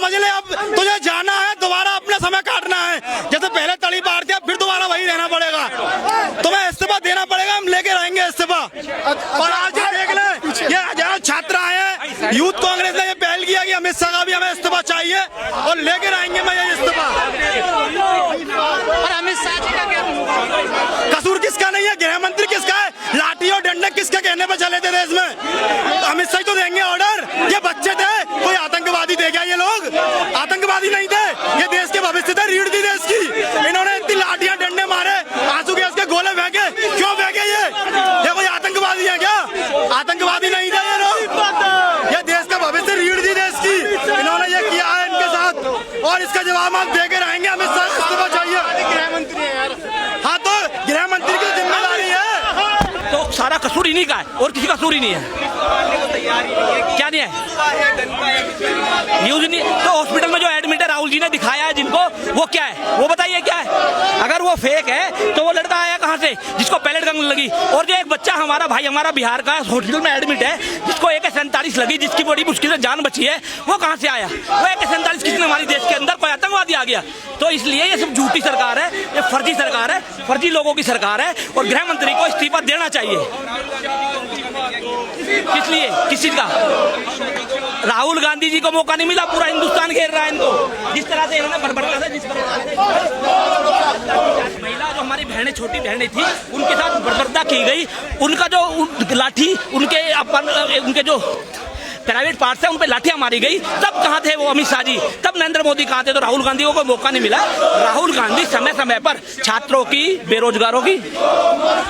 समझ ले, अब तुझे जाना है, दोबारा अपना समय काटना है। जैसे पहले तड़ी पार दिया, फिर दोबारा वही रहना पड़ेगा। तुम्हें इस्तीफा देना पड़ेगा, हम लेके रहेंगे इस्तीफा। और आज देख ले, ये हजारों छात्र आए हैं, यूथ कांग्रेस ने ये पहल किया कि अमित शाह का भी हमें इस्तीफा चाहिए और लेके रहेंगे मैं ये इस्तीफा। और अमित शाह जी का क्या कसूर किसका नहीं है? गृह मंत्री किसका है? लाठी और डंडे किसके कहने पे चले थे देश में? अमित शाह तो देंगे ऑर्डर। ये बच्चे थे, कोई आतंकवादी थे क्या? ये लोग आतंकवादी नहीं थे, ये देश के भविष्य थे, रीढ़ थी देश की। इन्होंने इतनी लाठियां डंडे मारे, आंसू गैस के गोले फेंके, क्यों फेंके? ये कोई आतंकवादी है क्या? आतंकवादी नहीं थे ये लोग, ये देश का भविष्य, रीढ़ थी देश की। इन्होंने ये किया है इनके साथ, और इसका जवाब हम दे के रहेंगे। अमित शाह इस्तीफा चाहिए। गृह मंत्री है यार। हाँ, तो गृह मंत्री की जिम्मेदारी है। तो सारा कसूर इन्हीं का है और किसी का कसूर ही नहीं है। क्या नहीं है? न्यूज नहीं। तो हॉस्पिटल में जो एडमिट है राहुल जी ने दिखाया है जिनको, वो क्या है? वो बताइए क्या है? अगर वो फेक है तो वो लड़का आया कहाँ से जिसको पैलेट गन लगी? और जो एक बच्चा हमारा भाई, हमारा बिहार का हॉस्पिटल में एडमिट है, जिसको AK-47 लगी, जिसकी बड़ी मुश्किल से जान बची है, वो कहाँ से आया? वो AK-47 किसने? हमारे देश के अंदर कोई आतंकवादी आ गया? तो इसलिए ये सब झूठी सरकार है, ये फर्जी सरकार है, फर्जी लोगों की सरकार है, और गृह मंत्री को इस्तीफा देना चाहिए। किस लिए? किस चीज का? राहुल गांधी जी को मौका नहीं मिला, पूरा हिंदुस्तान घेर रहा है इनको। जिस तरह से इन्होंने बड़बड़ता था, जिस महिला जो हमारी बहनें, छोटी बहनें थी, उनके साथ बड़बड़ता की गई, उनका जो लाठी, उनके जो प्राइवेट पार्ट है उन पे लाठियां मारी गई, तब कहाँ थे वो अमित शाह जी? तब नरेंद्र मोदी कहाँ थे? तो राहुल गांधी को कोई मौका नहीं मिला। राहुल गांधी समय समय पर छात्रों की, बेरोजगारों की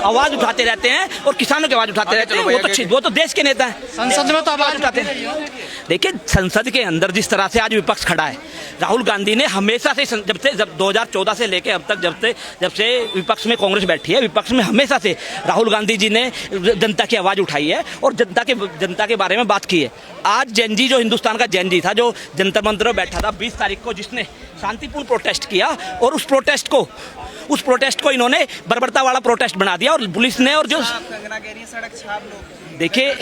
आवाज उठाते रहते हैं और किसानों की आवाज उठाते रहते हैं। वो तो देश के नेता है, संसद में तो आवाज उठाते हैं। देखिए, संसद के अंदर जिस तरह से आज विपक्ष खड़ा है, राहुल गांधी ने हमेशा से, जब 2014 से लेकर अब तक, जब से विपक्ष में कांग्रेस बैठी है, विपक्ष में हमेशा से राहुल गांधी जी ने जनता की आवाज उठाई है और जनता के बारे में बात की है। आज जैनजी, जो हिंदुस्तान का जैनजी था, जो जंतर मंतर में बैठा था 20 तारीख को, जिसने शांतिपूर्ण प्रोटेस्ट किया, और उस प्रोटेस्ट को इन्होंने बर्बरता वाला प्रोटेस्ट बना दिया, और पुलिस ने, और जो देखिए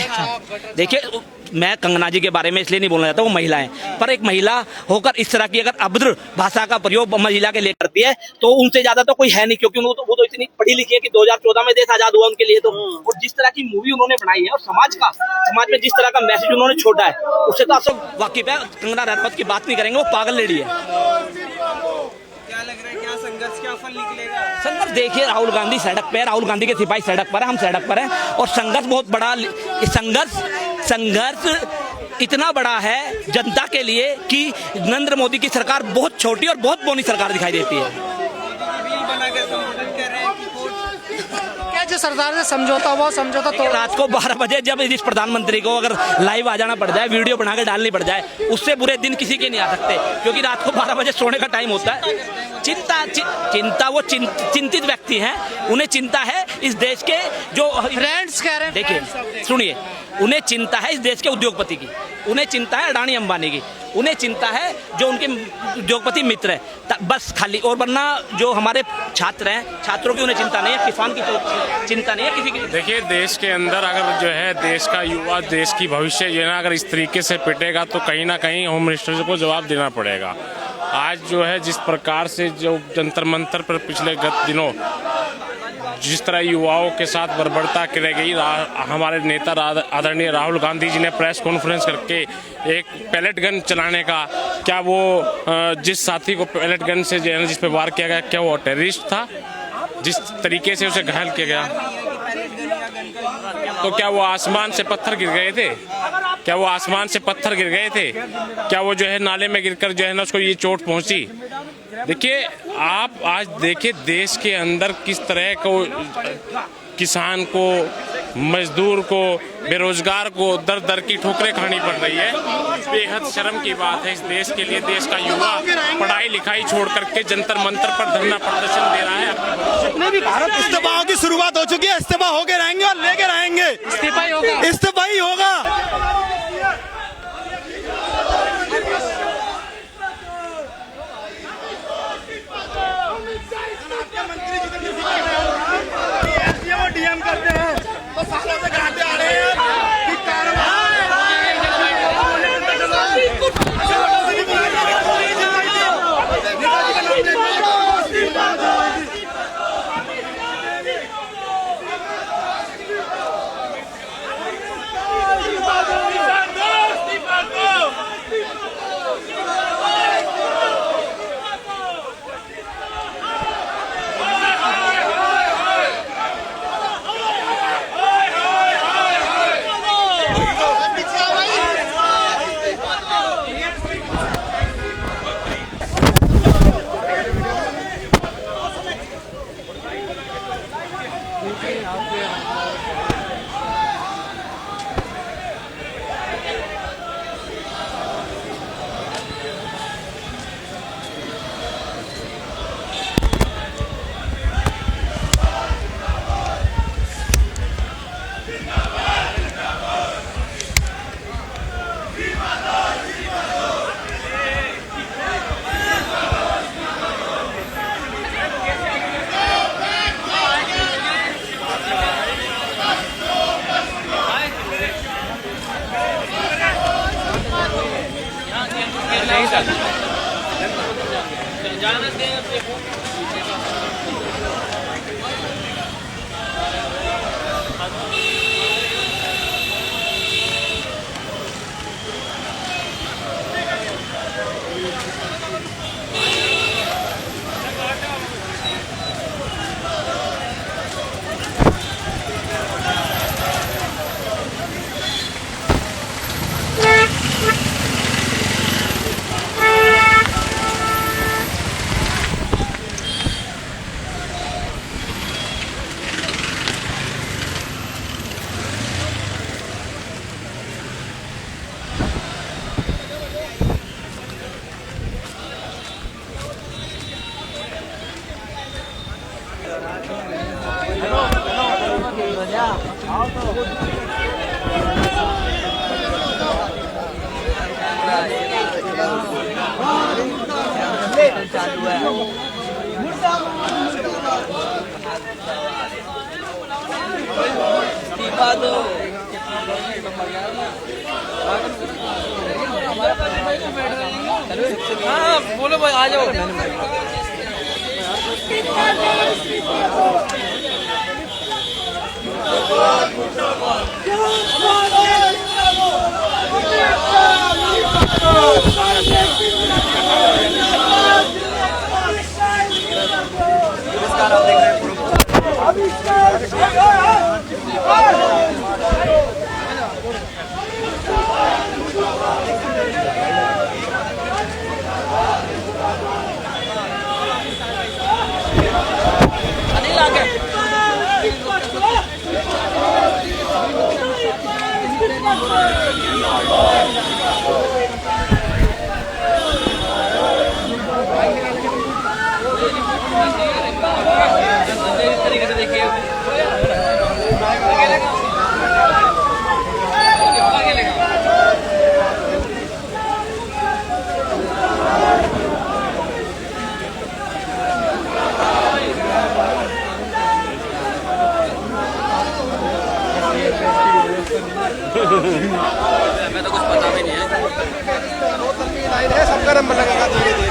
मैं कंगना जी के बारे में इसलिए नहीं बोलना चाहता, वो महिला है, पर एक महिला होकर इस तरह की अगर अभद्र भाषा का प्रयोग महिला के लिए करती है, तो उनसे ज्यादा तो कोई है नहीं, क्योंकि वो तो इतनी पढ़ी लिखी है कि 2014 में देश आजाद हुआ उनके लिए। तो और जिस तरह की मूवी उन्होंने बनाई है, और समाज में जिस तरह का मैसेज उन्होंने छोड़ा है, उससे तो आप सब वाकिफ है। कंगना रनौत की बात नहीं करेंगे, वो पागल लेडी है। क्या लग रहा है, क्या संघर्ष, क्या फल निकलेगा? संघर्ष देखिए, राहुल गांधी सड़क पे है, राहुल गांधी के सिपाही सड़क पर है, हम सड़क पर हैं, और संघर्ष बहुत बड़ा, संघर्ष इतना बड़ा है जनता के लिए कि नरेंद्र मोदी की सरकार बहुत छोटी और बहुत बोनी सरकार दिखाई देती है। जो सरदार से समझौता हुआ, समझौता तो रात को 12 बजे जब इस प्रधानमंत्री को अगर लाइव आ जाना पड़ जाए, वीडियो बना के डालनी पड़ जाए, उससे बुरे दिन किसी के नहीं आ सकते, क्योंकि रात को 12 बजे सोने का टाइम होता है। चिंता वो चिंतित व्यक्ति हैं, उन्हें चिंता है इस देश के जो फ्रेंड्स कह रहे हैं। देखिए सुनिए, उन्हें चिंता है इस देश के उद्योगपति की, उन्हें चिंता है अडानी अंबानी की, उन्हें चिंता है जो उनके उद्योगपति मित्र है, बस खाली। और वरना जो हमारे छात्र हैं, छात्रों की उन्हें चिंता नहीं है, किसान की तो चिंता नहीं है किसी की। देखिए, देश के अंदर अगर जो है देश का युवा, देश की भविष्य जो है ना, अगर इस तरीके से पिटेगा तो कहीं ना कहीं होम मिनिस्टर को जवाब देना पड़ेगा। आज जो है जिस प्रकार से जो जंतर मंतर पर पिछले दिनों जिस तरह युवाओं के साथ बर्बरता की गई, हमारे नेता आदरणीय राहुल गांधी जी ने प्रेस कॉन्फ्रेंस करके एक पैलेट गन चलाने का, क्या वो जिस साथी को पैलेट गन से जो है जिस पे वार किया गया, क्या वो टेररिस्ट था? जिस तरीके से उसे घायल किया गया, तो क्या वो आसमान से पत्थर गिर गए थे? क्या वो आसमान से पत्थर गिर गए थे? क्या वो जो है नाले में गिरकर जो है ना उसको ये चोट पहुंची? देखिए, आप आज देखिए देश के अंदर किस तरह को किसान को, मजदूर को, बेरोजगार को दर दर की ठोकरें खानी पड़ रही है। बेहद शर्म की बात है इस देश के लिए। देश का युवा पढ़ाई लिखाई छोड़ करके जंतर मंतर पर धरना प्रदर्शन दे रहा है। भारत इस्तीफाओं की शुरुआत हो चुकी है, इस्तीफा होके रहेंगे और लेके रहेंगे। इस्तीफा ही होगा। डीएम करते हैं तो सालों से कराते आ रहे हैं कि कार्रवाई नहीं सर। हाँ बोलो भाई आ जाओ। हमें तो कुछ पता भी नहीं है। सबका नंबर लगेगा धीरे धीरे।